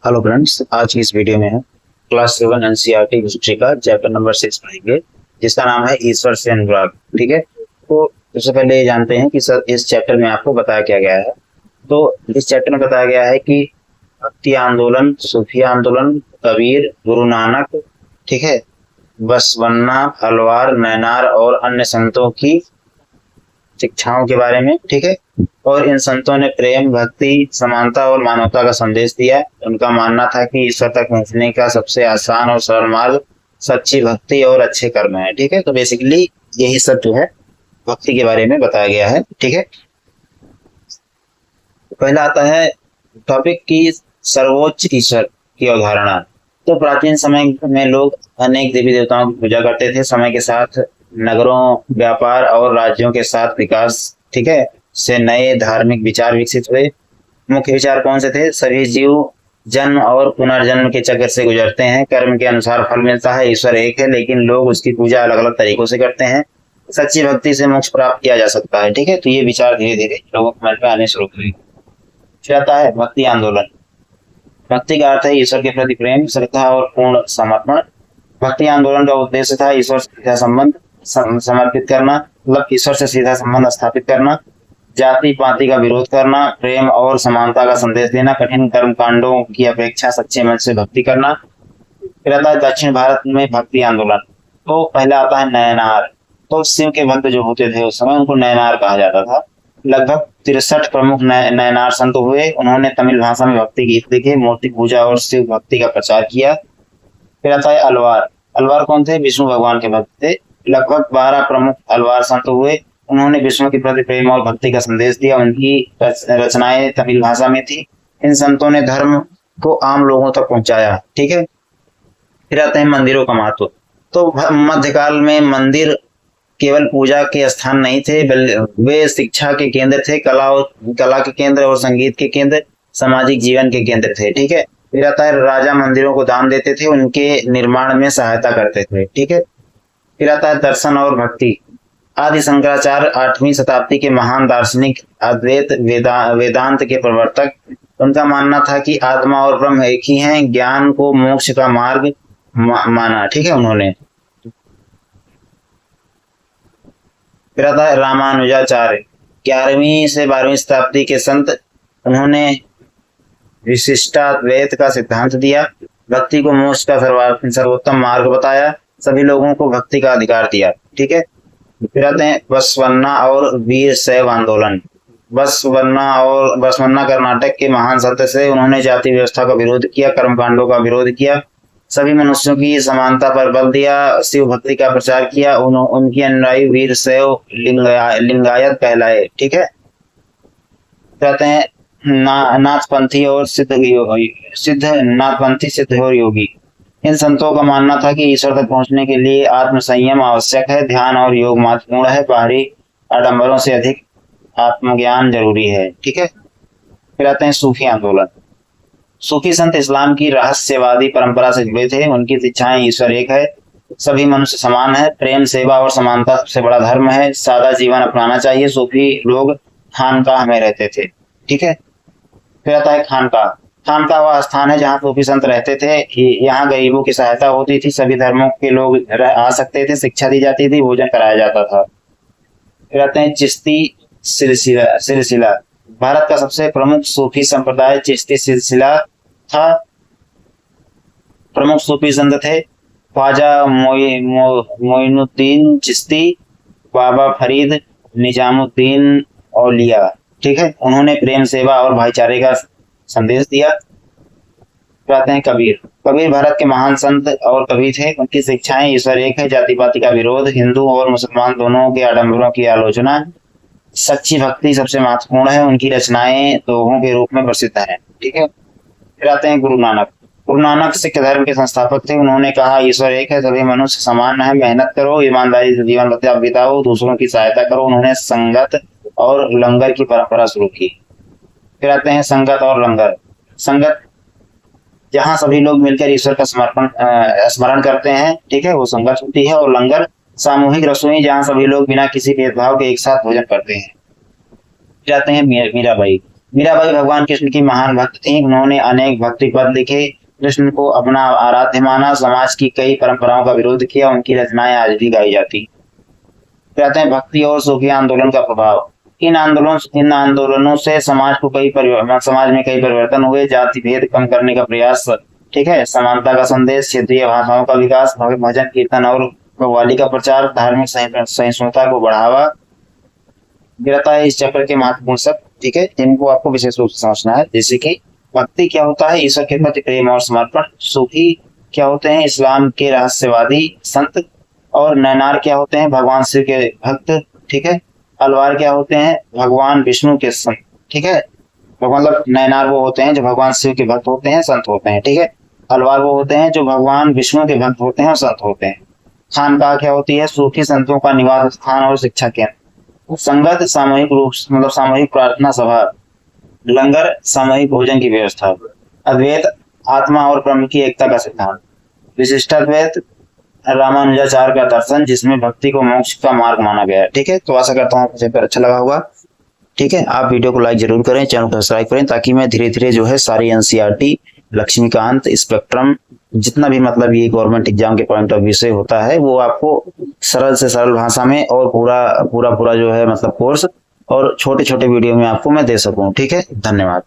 Hello friends, आज की इस वीडियो में हम क्लास 7 एनसीईआरटी हिस्ट्री का चैप्टर नंबर 6 पढ़ेंगे, जिसका नाम है ईश्वर से अनुराग। ठीक है, तो सबसे पहले ये जानते हैं कि सर इस चैप्टर में आपको बताया क्या गया है। तो इस चैप्टर में बताया गया है कि भक्ति आंदोलन, सूफिया आंदोलन, कबीर, गुरु नानक, ठीक है, बसवन्ना, हलवार, नैनार और अन्य संतों की शिक्षाओं के बारे में। ठीक है, और इन संतों ने प्रेम, भक्ति, समानता और मानवता का संदेश दिया। उनका मानना था कि ईश्वर तक पहुंचने का सबसे आसान और सरल मार्ग सच्ची भक्ति और अच्छे कर्म है। ठीक है, तो बेसिकली यही सब जो है भक्ति के बारे में बताया गया है। ठीक है, पहला आता है टॉपिक की सर्वोच्च ईश्वर की अवधारणा। तो प्राचीन समय में लोग अनेक देवी देवताओं की पूजा करते थे। समय के साथ नगरों, व्यापार और राज्यों के साथ विकास, ठीक है, से नए धार्मिक विचार विकसित हुए। मुख्य विचार कौन से थे? सभी जीव जन्म और पुनर्जन्म के चक्र से गुजरते हैं, कर्म के अनुसार फल मिलता है, ईश्वर एक है लेकिन लोग उसकी पूजा अलग अलग तरीकों से करते हैं, सच्ची भक्ति से मोक्ष प्राप्त किया जा सकता है। ठीक है, तो ये विचार धीरे धीरे लोगों के मन में आने शुरू हुए। फिर आता है भक्ति आंदोलन। भक्ति का अर्थ है ईश्वर के प्रति प्रेम, श्रद्धा और पूर्ण समर्पण। भक्ति आंदोलन का उद्देश्य था ईश्वर से सीधा संबंध समर्पित करना, मतलब ईश्वर से सीधा संबंध स्थापित करना, जाति पाति का विरोध करना, प्रेम और समानता का संदेश देना, कठिन कर्म कांडों की अपेक्षा सच्चे मन से भक्ति करना। फिर आता है दक्षिण भारत में भक्ति आंदोलन। तो पहला आता है नैनार। तो शिव के भक्त जो होते थे उस समय उनको नैनार कहा जाता था। लगभग 63 प्रमुख नैनार संत हुए। उन्होंने तमिल भाषा में भक्ति गीत लिखे, मूर्ति पूजा और शिव भक्ति का प्रचार किया। फिर आता है अलवार। अलवार कौन थे? विष्णु भगवान के भक्त थे। लगभग 12 प्रमुख अलवार संत हुए। उन्होंने विष्णु के प्रति प्रेम और भक्ति का संदेश दिया। उनकी रचनाएं तमिल भाषा में थी। इन संतों ने धर्म को आम लोगों तक पहुंचाया। ठीक है, फिर आते हैं मंदिरों का महत्व। तो मध्यकाल में मंदिर केवल पूजा के स्थान नहीं थे, वे शिक्षा के केंद्र थे, कला के केंद्र और संगीत के केंद्र, सामाजिक जीवन के केंद्र थे। ठीक है, फिर आता है राजा मंदिरों को दान देते थे, उनके निर्माण में सहायता करते थे। ठीक है, फिर आता है दर्शन और भक्ति। आदि शंकराचार्य 8वीं शताब्दी के महान दार्शनिक, अद्वैत वेदांत के प्रवर्तक। उनका मानना था कि आत्मा और ब्रह्म एक ही हैं, ज्ञान को मोक्ष का मार्ग माना। ठीक है, उन्होंने। फिर आता है रामानुजाचार्य, 11वीं से 12वीं शताब्दी के संत। उन्होंने विशिष्टाद्वैत का सिद्धांत दिया, भक्ति को मोक्ष का सर्वोत्तम मार्ग बताया, सभी लोगों को भक्ति का अधिकार दिया। ठीक है, फिर आते हैं बसवन्ना और वीर शैव आंदोलन। बसवन्ना कर्नाटक के महान संत से। उन्होंने जाति व्यवस्था का विरोध किया, कर्मकांडों का विरोध किया, सभी मनुष्यों की समानता पर बल दिया, शिव भक्ति का प्रचार किया। उनकी अनुयायी वीर शैव लिंगायत कहलाए। ठीक है, कहते हैं नाथपंथी और सिद्ध और योगी। इन संतों का मानना था कि ईश्वर तक पहुंचने के लिए आत्म संयम आवश्यक है, ध्यान और योग महत्वपूर्ण है, बाहरी आडंबरों से अधिक आत्मज्ञान जरूरी है। ठीक है, फिर आते हैं सूफी आंदोलन। सूफी संत इस्लाम की रहस्यवादी परंपरा से जुड़े थे। उनकी शिक्षाएं ईश्वर एक है, सभी मनुष्य समान है, प्रेम, सेवा और समानता सबसे बड़ा धर्म है, सादा जीवन अपनाना चाहिए। सूफी लोग खानकाह में रहते थे। ठीक है, फिर आता है खानकाह। खानकाह वह स्थान है जहाँ सूफी संत रहते थे। यहाँ गरीबों की सहायता होती थी, सभी धर्मों के लोग आ सकते थे, शिक्षा दी जाती थी, भोजन कराया जाता था। फिर आते हैं चिश्ती सिलसिला। भारत का सबसे प्रमुख सूफी संप्रदाय चिश्ती सिलसिला था। प्रमुख सूफी संत थे ख्वाजा मोइनुद्दीन चिश्ती, बाबा फरीद, निजामुद्दीन औलिया। ठीक है, उन्होंने प्रेम, सेवा और भाईचारे का संदेश दिया। कहते हैं कबीर। कबीर भारत के महान संत और कवि थे। उनकी शिक्षाएं ईश्वर एक है, जाति पाति का विरोध, हिंदू और मुसलमान दोनों के आडंबरों की आलोचना, सच्ची भक्ति सबसे महत्वपूर्ण है। उनकी रचनाएं दोहों के रूप में प्रसिद्ध हैं। ठीक है, फिर आते हैं गुरु नानक। गुरु नानक सिख धर्म के संस्थापक थे। उन्होंने कहा ईश्वर एक है, सभी मनुष्य समान है, मेहनत करो, ईमानदारी से जीवन बिताओ, दूसरों की सहायता करो। उन्होंने संगत और लंगर की परंपरा शुरू की। फिर आते हैं संगत और लंगर। संगत जहाँ सभी लोग मिलकर ईश्वर का स्मरण करते हैं। ठीक है, वो संगत होती है। और लंगर सामूहिक रसोई, जहाँ सभी लोग बिना किसी भेदभाव के एक साथ भोजन करते हैं। जाते हैं मीराबाई। मीराबाई भगवान कृष्ण की महान भक्त थी। उन्होंने अनेक भक्ति पद लिखे, कृष्ण को अपना आराध्य माना, समाज की कई परंपराओं का विरोध किया। उनकी रचनाएं आज भी गाई जाती। कहते हैं भक्ति और सूफी आंदोलन का प्रभाव। इन आंदोलनों से समाज में कई परिवर्तन हुए। जाति भेद कम करने का प्रयास, ठीक है, समानता का संदेश, क्षेत्रीय भाषाओं का विकास, भजन कीर्तन और कव्वाली का प्रचार, धार्मिक सहिष्णुता को बढ़ावा गिरता है। इस चक्र के महत्वपूर्ण शब्द, ठीक है, जिनको आपको विशेष रूप से समझना है। जैसे कि भक्ति क्या होता है, ईश्वर के प्रति प्रेम और समर्पण। सूफी क्या होते हैं, इस्लाम के रहस्यवादी संत। और नैनार क्या होते हैं, भगवान शिव के भक्त, ठीक है। अलवार क्या होते हैं, भगवान विष्णु के संत, ठीक है। मतलब नैनार वो होते हैं जो भगवान शिव के भक्त होते हैं, संत होते हैं, ठीक है। अलवार वो होते हैं जो भगवान विष्णु के भक्त होते हैं और संत होते हैं। खानकाह क्या होती है, सूफी संतों का निवास स्थान और शिक्षा केंद्र। संगत सामूहिक रूप मतलब सामूहिक प्रार्थना सभा। लंगर सामूहिक भोजन की व्यवस्था। अद्वैत आत्मा और ब्रह्म की एकता का सिद्धांत। विशिष्टाद्वैत रामानुजाचार्य का दर्शन, जिसमें भक्ति को मोक्ष का मार्ग माना गया है, ठीक है। तो आशा करता हूँ आपको अच्छा लगा होगा, ठीक है। आप वीडियो को लाइक जरूर करें, चैनल को सब्सक्राइब करें, ताकि मैं धीरे धीरे जो है सारी एनसीईआरटी, लक्ष्मीकांत, स्पेक्ट्रम, जितना भी मतलब ये गवर्नमेंट एग्जाम के पॉइंट ऑफ व्यू से होता है, वो आपको सरल से सरल भाषा में और पूरा जो है मतलब कोर्स और छोटे छोटे वीडियो में आपको मैं दे सकूं, ठीक है। धन्यवाद।